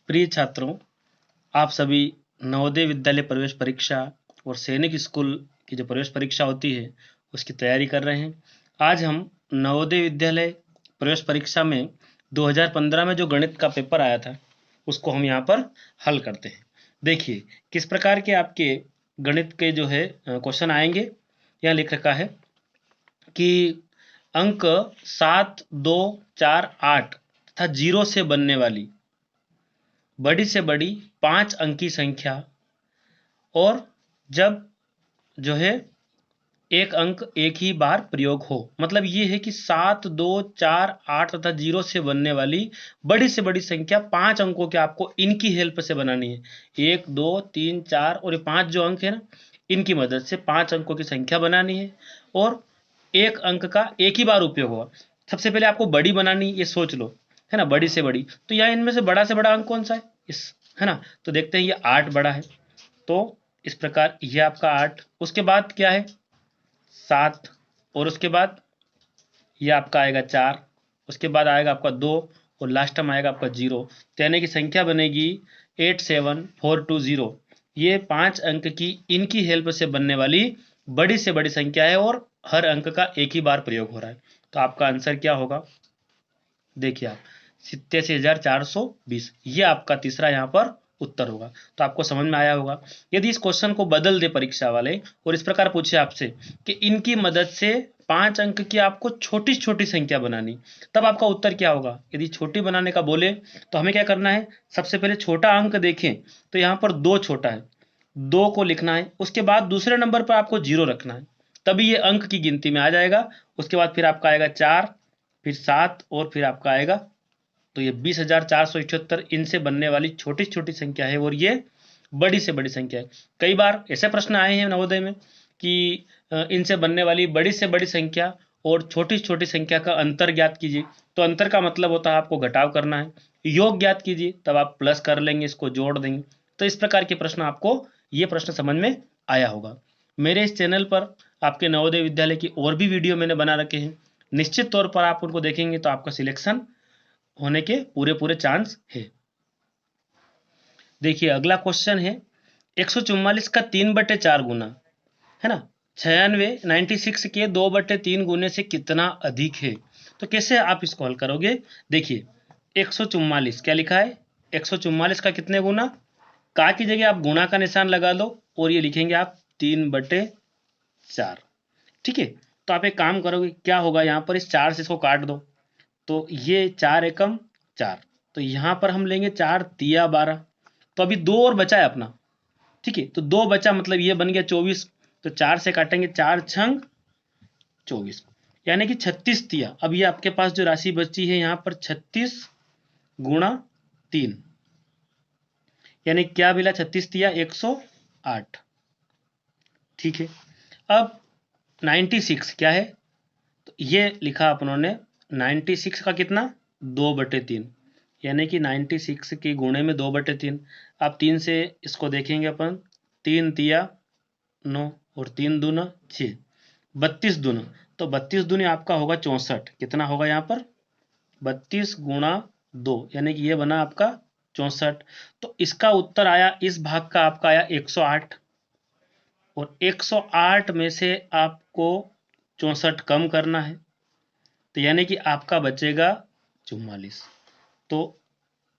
प्रिय छात्रों, आप सभी नवोदय विद्यालय प्रवेश परीक्षा और सैनिक स्कूल की जो प्रवेश परीक्षा होती है उसकी तैयारी कर रहे हैं। आज हम नवोदय विद्यालय प्रवेश परीक्षा में 2015 में जो गणित का पेपर आया था उसको हम यहाँ पर हल करते हैं। देखिए किस प्रकार के आपके गणित के जो है क्वेश्चन आएंगे। यहाँ लिख रखा है कि अंक 7, 2, 4, 8 तथा 0 से बनने वाली बड़ी से बड़ी 5 अंकी संख्या और जब जो है एक अंक एक ही बार प्रयोग हो। मतलब ये है कि 7, 2, 4, 8 तथा 0 से बनने वाली बड़ी से बड़ी संख्या 5 अंकों के आपको इनकी हेल्प से बनानी है। 1, 2, 3, 4 और ये 5 जो अंक है ना, इनकी मदद से 5 अंकों की संख्या बनानी है और एक अंक का एक ही बार उपयोग होगा। सबसे पहले आपको बड़ी बनानी, ये सोच लो, है ना, बड़ी से बड़ी। तो यहाँ इनमें से बड़ा से बड़ा अंक कौन सा है, इस, है ना। तो देखते हैं ये 8 बड़ा है, तो इस प्रकार ये आपका 8, उसके बाद क्या है 7 और उसके बाद ये आपका आएगा 4, उसके बाद आएगा आपका 2 और लास्ट में आएगा आपका 0। तो यानी कि संख्या बनेगी 87420। ये 5 अंक की इनकी हेल्प से बनने वाली बड़ी से बड़ी संख्या है और हर अंक का एक ही बार प्रयोग हो रहा है। तो आपका आंसर क्या होगा, देखिए आप 87,420, ये आपका तीसरा यहाँ पर उत्तर होगा। तो आपको समझ में आया होगा। यदि इस क्वेश्चन को बदल दे परीक्षा वाले और इस प्रकार पूछे आपसे कि इनकी मदद से 5 अंक की आपको छोटी छोटी संख्या बनानी, तब आपका उत्तर क्या होगा। यदि छोटी बनाने का बोले तो हमें क्या करना है, सबसे पहले छोटा अंक देखें तो यहाँ पर 2 छोटा है, 2 को लिखना है, उसके बाद दूसरे नंबर पर आपको 0 रखना है, तभी ये अंक की गिनती में आ जाएगा। उसके बाद फिर आपका आएगा 4, फिर 7 और फिर आपका आएगा, तो ये 20,478 इनसे बनने वाली छोटी छोटी संख्या है और ये बड़ी से बड़ी संख्या है। कई बार ऐसे प्रश्न आए हैं नवोदय में कि इनसे बनने वाली बड़ी से बड़ी संख्या और छोटी छोटी संख्या का अंतर ज्ञात कीजिए। तो अंतर का मतलब होता है आपको घटाव करना है। योग ज्ञात कीजिए, तब आप प्लस कर लेंगे, इसको जोड़ देंगे। तो इस प्रकार के प्रश्न आपको, ये प्रश्न समझ में आया होगा। मेरे इस चैनल पर आपके नवोदय विद्यालय की और भी वीडियो मैंने बना रखे हैं, निश्चित तौर पर आप उनको देखेंगे तो आपका सिलेक्शन होने के पूरे पूरे चांस है। देखिए अगला क्वेश्चन है 144 का 3/4 गुना, है ना, 96 के 2/3 गुने से कितना अधिक है। तो कैसे आप इसको हल करोगे। देखिए 144 क्या लिखा है, 144 का कितने गुना, का की जगह आप गुणा का निशान लगा दो और ये लिखेंगे आप 3/4। ठीक है, तो आप एक काम करोगे, क्या होगा यहाँ पर, इस 4 से इसको काट दो, तो ये 4 एकम 4, तो यहाँ पर हम लेंगे 4 तिया 12। तो अभी 2 और बचा है अपना, ठीक है, तो 2 बचा, मतलब ये बन गया 24। तो 4 से काटेंगे, 4 छंग 24, यानी कि 36 तिया। अब ये आपके पास जो राशि बची है यहाँ पर 36 गुणा 3, यानी क्या मिला, 36 तिया 108। ठीक है, अब 96 क्या है, तो ये लिखा अपनों ने 96 का कितना, 2/3, यानी कि 96 के गुणे में 2/3। अब 3 से इसको देखेंगे अपन, 3 तिया 9 और 3 दूना 6, 32 दूना, तो 32 दूनी आपका होगा 64। कितना होगा यहाँ पर, 32 गुणा 2, यानी कि ये बना आपका 64। तो इसका उत्तर आया, इस भाग का आपका आया 108 और 108 में से आपको 64 कम करना है, तो यानी कि आपका बचेगा 44। तो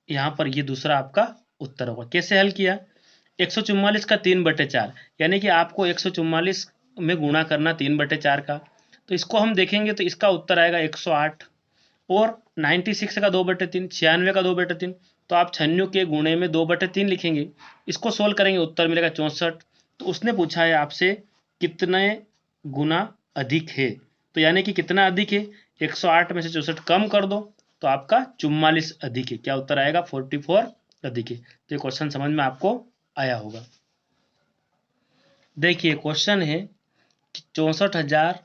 यहाँ पर ये दूसरा आपका उत्तर होगा। कैसे हल किया, 144 का 3/4, यानी कि आपको 144 में गुणा करना 3/4 का, तो इसको हम देखेंगे तो इसका उत्तर आएगा 108 और 96 का 2/3, 96 का 2/3, तो आप 96 के गुणे में 2/3 लिखेंगे, इसको सोल्व करेंगे, उत्तर मिलेगा 64। तो उसने पूछा है आपसे कितने गुना अधिक है, तो यानी कि कितना अधिक है, 108 में से 64 कम कर दो तो आपका 44 अधिक है। क्या उत्तर आएगा, 44 अधिक है। तो ये क्वेश्चन समझ में आपको आया होगा। देखिए क्वेश्चन है 64,000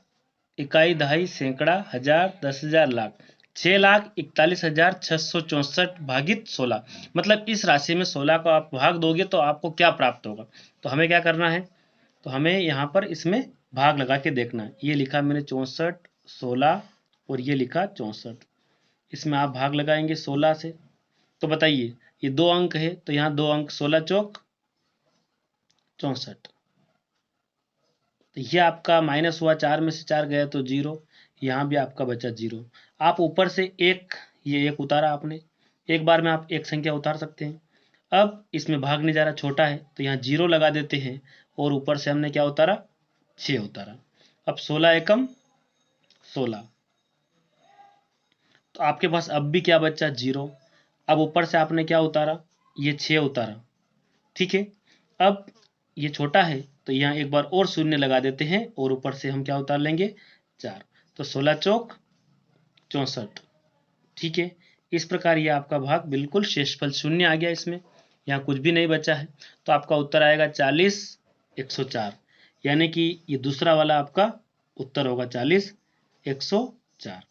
इकाई दहाई सैकड़ा हजार 10,000 लाख 6,41,664 भागित 16, मतलब इस राशि में 16 को आप भाग दोगे तो आपको क्या प्राप्त होगा। तो हमें क्या करना है, तो हमें यहाँ पर इसमें भाग लगा के देखना है। ये लिखा मैंने 64, 16 और ये लिखा 64, इसमें आप भाग लगाएंगे 16 से, तो बताइए ये 2 अंक है तो यहाँ 2 अंक, 16 चौक 64। तो ये आपका माइनस हुआ, 4 में से 4 गया तो 0, यहाँ भी आपका बचा 0। आप ऊपर से एक, ये एक उतारा आपने, एक बार में आप एक संख्या उतार सकते हैं। अब इसमें भाग नहीं जा रहा, छोटा है तो यहाँ 0 लगा देते हैं और ऊपर से हमने क्या उतारा, 6 उतारा। अब 16 एकम 16, तो आपके पास अब भी क्या बचा, 0। अब ऊपर से आपने क्या उतारा, ये 6 उतारा, ठीक है। अब ये छोटा है तो यहाँ एक बार और शून्य लगा देते हैं और ऊपर से हम क्या उतार लेंगे, 4। तो 16 चौक 64, ठीक है। इस प्रकार ये आपका भाग बिल्कुल शेषफल शून्य आ गया, इसमें यहाँ कुछ भी नहीं बचा है। तो आपका उत्तर आएगा 40 104, यानी कि ये दूसरा वाला आपका उत्तर होगा 40 104।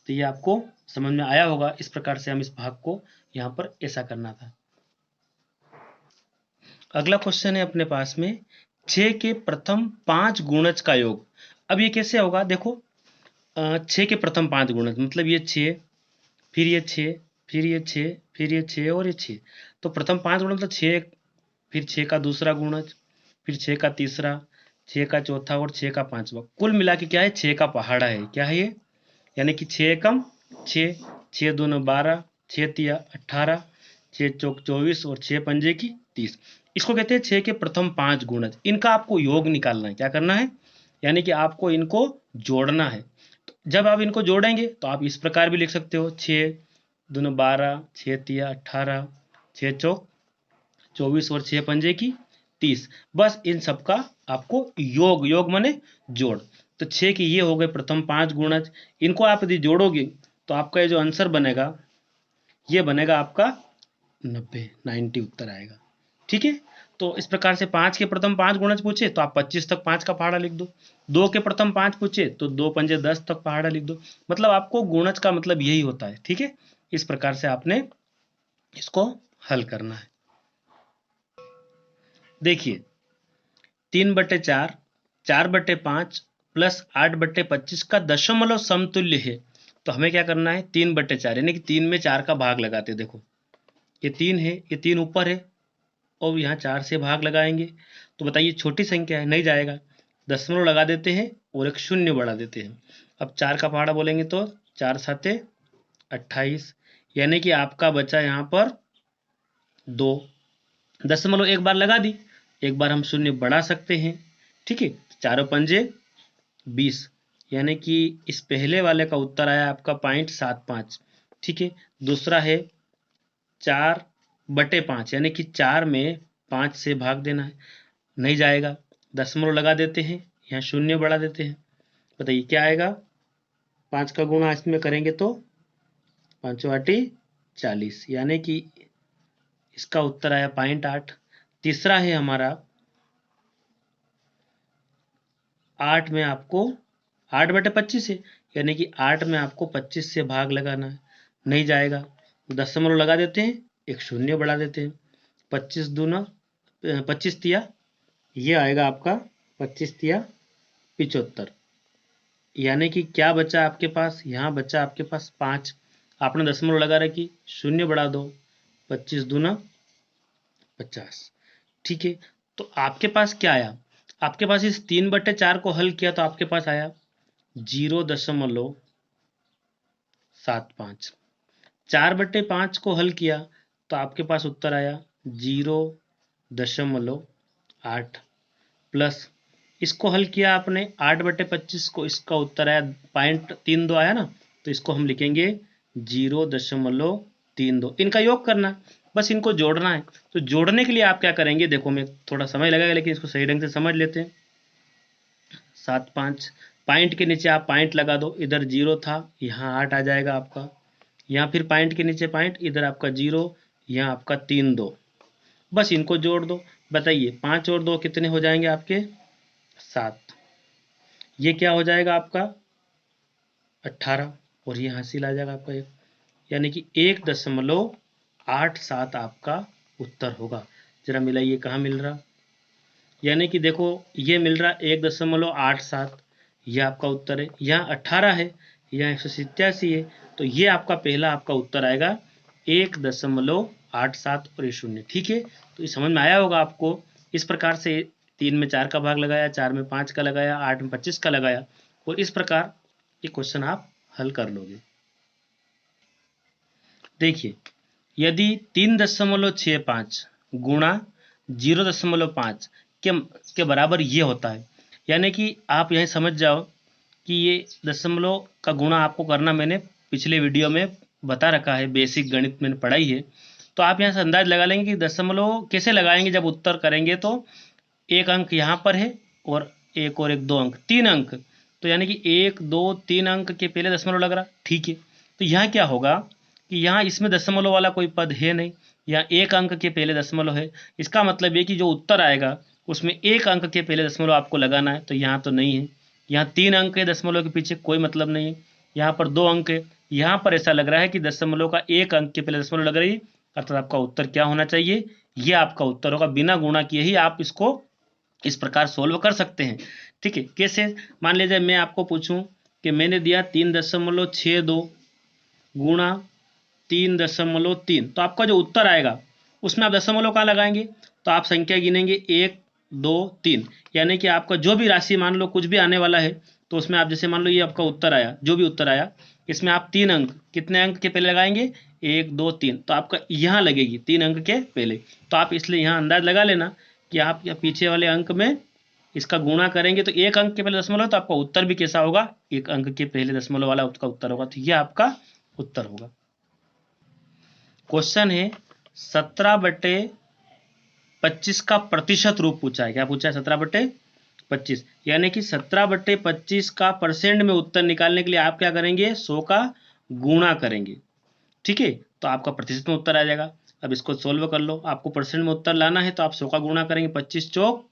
तो ये आपको समझ में आया होगा, इस प्रकार से हम इस भाग को यहाँ पर ऐसा करना था। अगला क्वेश्चन है अपने पास में 6 के प्रथम 5 गुणज का योग। अब ये कैसे होगा, देखो 6 के प्रथम 5 गुणज मतलब ये 6, फिर ये 6, फिर ये 6, फिर ये 6 और ये 6। तो प्रथम 5 गुणज मतलब 6, फिर 6 का दूसरा गुणज, फिर 6 का तीसरा, 6 का चौथा और 6 का पांचवा। कुल मिला के क्या है, 6 का पहाड़ा है। क्या है ये, यानी कि 6 एकम 6, 6 दूना 12, 6 तिया 18, 6 चौक 24 और 6 पंजे की 30। इसको कहते हैं 6 के प्रथम 5 गुणज। इनका आपको योग निकालना है। क्या करना है, यानी कि आपको इनको जोड़ना है। तो जब आप इनको जोड़ेंगे तो आप इस प्रकार भी लिख सकते हो, 6 दूना 12, 6 तिया 18, 6 चौक 24 और 6 पंजे की 30। बस इन सब का आपको योग, योग माने जोड़। तो 6 की ये हो गए प्रथम 5 गुणज। इनको आप यदि जोड़ोगे तो आपका ये जो आंसर बनेगा, ये बनेगा आपका 90 उत्तर आएगा, ठीक है। तो इस प्रकार से 5 के प्रथम 5 गुणज पूछे तो आप 25 तक 5 का पहाड़ा लिख दो। 2 के प्रथम 5 पूछे तो 2 पंजे 10 तक पहाड़ा लिख दो। मतलब आपको गुणज का मतलब यही होता है, ठीक है। इस प्रकार से आपने इसको हल करना है। देखिए 3/4, 4/5 प्लस 8/25 का दशमलव समतुल्य है। तो हमें क्या करना है, 3/4 यानी कि 3 में 4 का भाग लगाते। देखो ये 3 है, ये 3 ऊपर है और यहाँ 4 से भाग लगाएंगे। तो बताइए छोटी संख्या है, नहीं जाएगा, दशमलव लगा देते हैं और एक शून्य बढ़ा देते हैं। अब 4 का पहाड़ा बोलेंगे तो 4 साते 28, यानी कि आपका बचा यहाँ पर 2। दशमलव एक बार लगा दी, एक बार हम शून्य बढ़ा सकते हैं, ठीक है। चारों पंजे 20, यानी कि इस पहले वाले का उत्तर आया आपका 0.75, ठीक है। दूसरा है 4/5, यानी कि 4 में 5 से भाग देना है, नहीं जाएगा, दशमलव लगा देते हैं, यहाँ शून्य बढ़ा देते हैं। बताइए क्या आएगा, 5 का गुणा इसमें करेंगे तो 5 40, यानी कि इसका उत्तर आया 0.8। तीसरा है हमारा 8 में आपको 8/25 है, यानी कि 8 में आपको 25 से भाग लगाना है, नहीं जाएगा, दशमलव लगा देते हैं, एक शून्य बढ़ा देते हैं। 25 दूना 25 तिया, ये आएगा आपका 25 तिया 75, यानी कि क्या बचा आपके पास, यहाँ बचा आपके पास 5। आपने दशमलव लगा रखी, शून्य बढ़ा दो, 25 दूना 50, ठीक है। तो आपके पास क्या आया, आपके पास इस 3/4 को हल किया तो आपके पास आया 0.75। 4/5 को हल किया तो आपके पास उत्तर आया 0.8 प्लस इसको हल किया आपने 8/25 को, इसका उत्तर आया 0.32 आया ना, तो इसको हम लिखेंगे 0.32। इनका योग करना, बस इनको जोड़ना है। तो जोड़ने के लिए आप क्या करेंगे, देखो मैं थोड़ा समय लगेगा लेकिन इसको सही ढंग से समझ लेते हैं। 7 5 पॉइंट के नीचे आप पॉइंट लगा दो, इधर 0 था, यहाँ 8 आ जाएगा आपका, यहाँ फिर पॉइंट के नीचे पॉइंट, इधर आपका 0, यहाँ आपका 3 2, बस इनको जोड़ दो। बताइए 5 और 2 कितने हो जाएंगे आपके, 7। ये क्या हो जाएगा आपका 18 और ये हासिल आ जाएगा आपका 1, यानी कि 1.87 आपका उत्तर होगा। जरा मिलाइए कहाँ मिल रहा, यानी कि देखो ये मिल रहा 1.87, यह आपका उत्तर है। यहाँ 18 है, यहाँ 187 है, तो ये आपका पहला आपका उत्तर आएगा 1.87 और ये 0। ठीक है, तो ये समझ में आया होगा आपको। इस प्रकार से 3 में 4 का भाग लगाया, 4 में 5 का लगाया, 8 में 25 का लगाया, और इस प्रकार ये क्वेश्चन आप हल कर लोगे। देखिए, यदि 3.65 गुणा 0.5 के बराबर ये होता है, यानी कि आप यही समझ जाओ कि ये दशमलव का गुणा आपको करना मैंने पिछले वीडियो में बता रखा है, बेसिक गणित मैंने पढ़ाई है। तो आप यहाँ से अंदाज लगा लेंगे कि दशमलव कैसे लगाएंगे। जब उत्तर करेंगे तो एक अंक यहाँ पर है और एक 2 अंक, 3 अंक, तो यानी कि 1 2 3 अंक के पहले दशमलव लग रहा। ठीक है, तो यहाँ क्या होगा कि यहाँ इसमें दशमलव वाला कोई पद है नहीं, यहाँ एक अंक के पहले दशमलव है। इसका मतलब ये कि जो उत्तर आएगा उसमें एक अंक के पहले दशमलव आपको लगाना है, तो यहाँ तो नहीं है। यहाँ 3 अंक है, दशमलव के पीछे कोई मतलब नहीं है। यहाँ पर 2 अंक है, यहाँ पर ऐसा लग रहा है कि दशमलव का एक अंक के पहले दशमलव लग रही है, अर्थात आपका उत्तर क्या होना चाहिए, ये आपका उत्तर होगा। बिना गुणा किए ही आप इसको इस प्रकार सोल्व कर सकते हैं। ठीक है, कैसे? मान लीजिए मैं आपको पूछूं कि मैंने दिया 3.62 गुणा 3.3, तो आपका जो उत्तर आएगा उसमें आप दशमलव कहाँ लगाएंगे, तो आप संख्या गिनेंगे 1 2 3, यानी कि आपका जो भी राशि मान लो कुछ भी आने वाला है, तो उसमें आप जैसे मान लो ये आपका उत्तर आया, जो भी उत्तर आया इसमें आप 3 अंक, कितने अंक के पहले लगाएंगे, 1 2 3, तो आपका यहाँ लगेगी 3 अंक के पहले। तो आप इसलिए यहाँ अंदाज लगा लेना कि आप या पीछे वाले अंक में इसका गुणा करेंगे तो एक अंक के पहले दशमलव, तो आपका उत्तर भी कैसा होगा, एक अंक के पहले दशमलव वाला उसका उत्तर होगा। तो ये आपका उत्तर होगा। क्वेश्चन है 17/25 का प्रतिशत रूप पूछा है। क्या पूछा है? 17/25, यानी कि 17/25 का परसेंट में उत्तर निकालने के लिए आप क्या करेंगे, 100 का गुणा करेंगे। ठीक है, तो आपका प्रतिशत में उत्तर आ जाएगा। अब इसको सोल्व कर लो। आपको परसेंट में उत्तर लाना है तो आप 100 का गुणा करेंगे, 25 चौक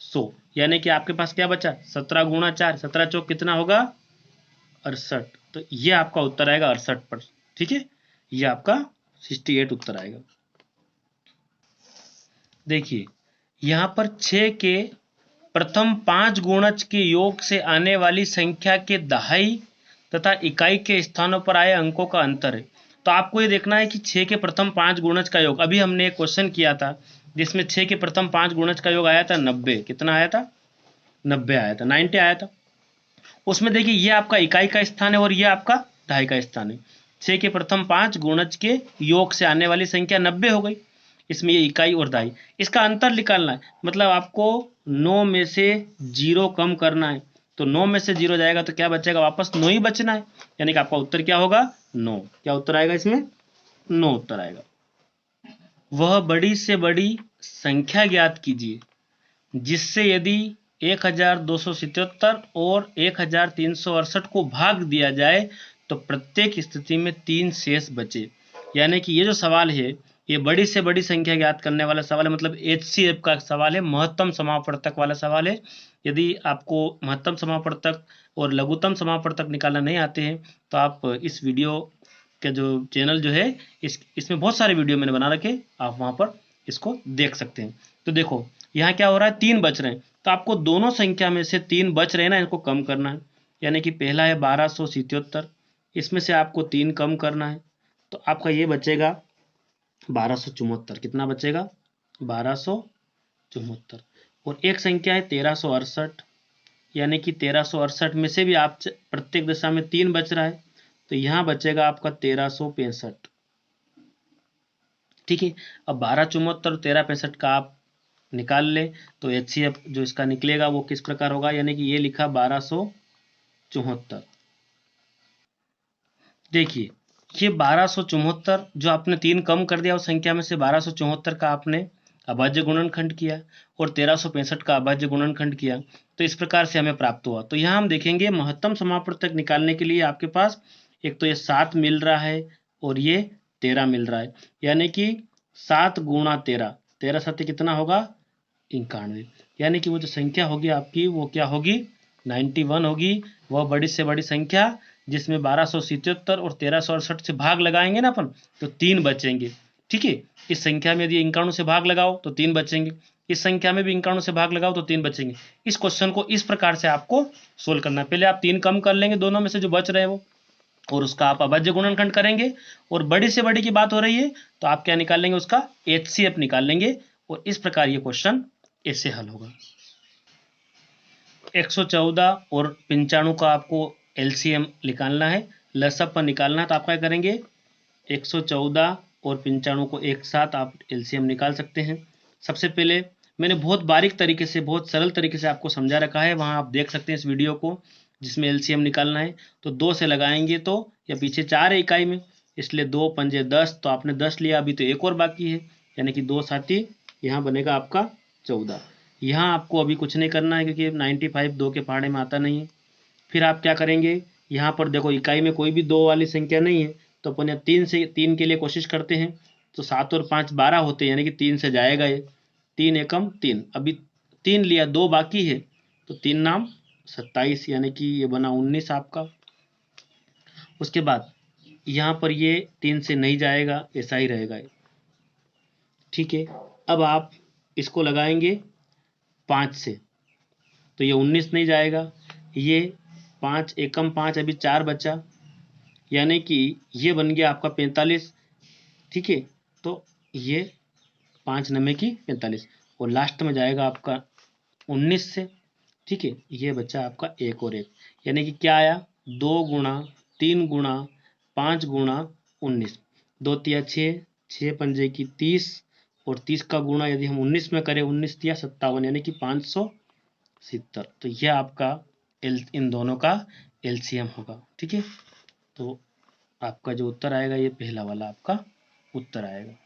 100, यानी कि आपके पास क्या बचा, 17 गुणा 4, 17 चौक कितना होगा, 68। तो ये आपका उत्तर आएगा 68%। ठीक है, ये आपका 68 उत्तर आएगा। देखिए, यहाँ पर 6 के प्रथम 5 गुणज के योग से आने वाली संख्या के दहाई तथा इकाई के स्थानों पर आए अंकों का अंतर है। तो आपको ये देखना है कि 6 के प्रथम 5 गुणज का योग, अभी हमने एक क्वेश्चन किया था जिसमें 6 के प्रथम 5 गुणज का योग आया था 90। कितना आया था? 90 आया था, 90 आया था। उसमें देखिए ये आपका इकाई का स्थान है और ये आपका दहाई का स्थान है। 6 के प्रथम 5 गुणज के योग से आने वाली संख्या 90 हो गई, इसमें ये इकाई और दहाई, इसका अंतर निकालना है। मतलब आपको 9 में से 0 कम करना है, तो 9 में से 0 जाएगा तो क्या बचेगा, वापस 9 ही बचना है, यानी कि आपका उत्तर क्या होगा, 9। क्या उत्तर आएगा इसमें? 9 उत्तर आएगा। वह बड़ी से बड़ी संख्या ज्ञात कीजिए जिससे यदि 1277 और 1368 को भाग दिया जाए तो प्रत्येक स्थिति में 3 शेष बचे। यानी कि ये जो सवाल है ये बड़ी से बड़ी संख्या ज्ञात करने वाला सवाल है, मतलब HCF का सवाल है, महत्तम समापवर्तक वाला सवाल है। यदि आपको महत्तम समापवर्तक और लघुत्तम समापवर्तक निकालना नहीं आते हैं तो आप इस वीडियो के जो चैनल जो है इसमें बहुत सारे वीडियो मैंने बना रखे, आप वहाँ पर इसको देख सकते हैं। तो देखो यहाँ क्या हो रहा है, 3 बच रहे हैं, तो आपको दोनों संख्या में से 3 बच रहे हैं ना, इनको कम करना है। यानी कि पहला है 1277, इसमें से आपको 3 कम करना है, तो आपका ये बचेगा 1274। कितना बचेगा? 1274। और एक संख्या है 1368, यानी कि 1368 में से भी आप प्रत्येक दिशा में 3 बच रहा है, तो यहाँ बचेगा आपका 1365। ठीक है, अब 1274 और 1365 का आप निकाल ले तो HCF जो इसका निकलेगा वो किस प्रकार होगा, यानी कि ये लिखा 1274। देखिए ये 1274 जो आपने 3 कम कर दिया उस संख्या में से 1274 का आपने अभाज्य गुणनखंड किया और 1365 का अभाज्य गुणनखंड किया, तो इस प्रकार से हमें प्राप्त हुआ। तो यहाँ हम देखेंगे महत्तम समापवर्तक निकालने के लिए आपके पास एक तो ये 7 मिल रहा है और ये 13 मिल रहा है, यानी कि 7 गुणा 13, 13 7 कितना होगा, 91। यानी कि वो जो संख्या होगी आपकी वो क्या होगी, 91 होगी। वह बड़ी से बड़ी संख्या जिसमें 1277 और 1368 से भाग लगाएंगे ना अपन तो 3 बचेंगे। ठीक है, इस संख्या में यदि 91 से भाग लगाओ तो 3 बचेंगे, इस संख्या में भी 91 से भाग लगाओ तो 3 बचेंगे। इस क्वेश्चन को इस प्रकार से आपको सोल्व करना है। पहले आप 3 कम कर लेंगे दोनों में से जो बच रहे हैं वो, और उसका आप अभाज्य गुणनखंड करेंगे, और बड़ी से बड़ी की बात हो रही है तो आप क्या निकाल लेंगे, उसका HCF निकाल लेंगे, और इस प्रकार ये क्वेश्चन ऐसे हल होगा। 114 और 95 का आपको LCM निकालना है, लसअप पर निकालना है, तो आप क्या करेंगे, 114 और 95 को एक साथ आप LCM निकाल सकते हैं। सबसे पहले मैंने बहुत बारीक तरीके से, बहुत सरल तरीके से आपको समझा रखा है, वहाँ आप देख सकते हैं इस वीडियो को, जिसमें LCM निकालना है। तो 2 से लगाएंगे तो, या पीछे 4 है इकाई में, इसलिए 2 पंजे 10, तो आपने 10 लिया, अभी तो एक और बाकी है, यानी कि 2 साथी, यहाँ बनेगा आपका 14। यहाँ आपको अभी कुछ नहीं करना है, क्योंकि 95 2 के पहाड़े में आता नहीं है। फिर आप क्या करेंगे, यहाँ पर देखो इकाई में कोई भी 2 वाली संख्या नहीं है, तो अपन यहाँ 3 के लिए कोशिश करते हैं, तो 7 और 5 12 होते हैं, यानी कि 3 से जाएगा ये, 3 एकम 3, अभी 3 लिया, 2 बाकी है, तो 3 नाम 27, यानी कि ये बना 19 आपका। उसके बाद यहाँ पर ये 3 से नहीं जाएगा, ऐसा ही रहेगा ये, ठीक है। अब आप इसको लगाएंगे 5 से, तो ये 19 नहीं जाएगा, ये 5 एकम 5, अभी 4 बचा, यानी कि ये बन गया आपका 45, ठीक है। तो ये 5 नमे की 45, और लास्ट में जाएगा आपका 19 से, ठीक है। ये बचा आपका एक और एक, यानी कि क्या आया, 2 गुणा 3 गुणा 5 गुणा 19, 2 तिया 6, 6 पंजे की 30, और 30 का गुणा यदि हम 19 में करें, 19 तिया 57, यानी कि 570। तो यह आपका इन दोनों का LCM होगा, ठीक है। तो आपका जो उत्तर आएगा, ये पहला वाला आपका उत्तर आएगा।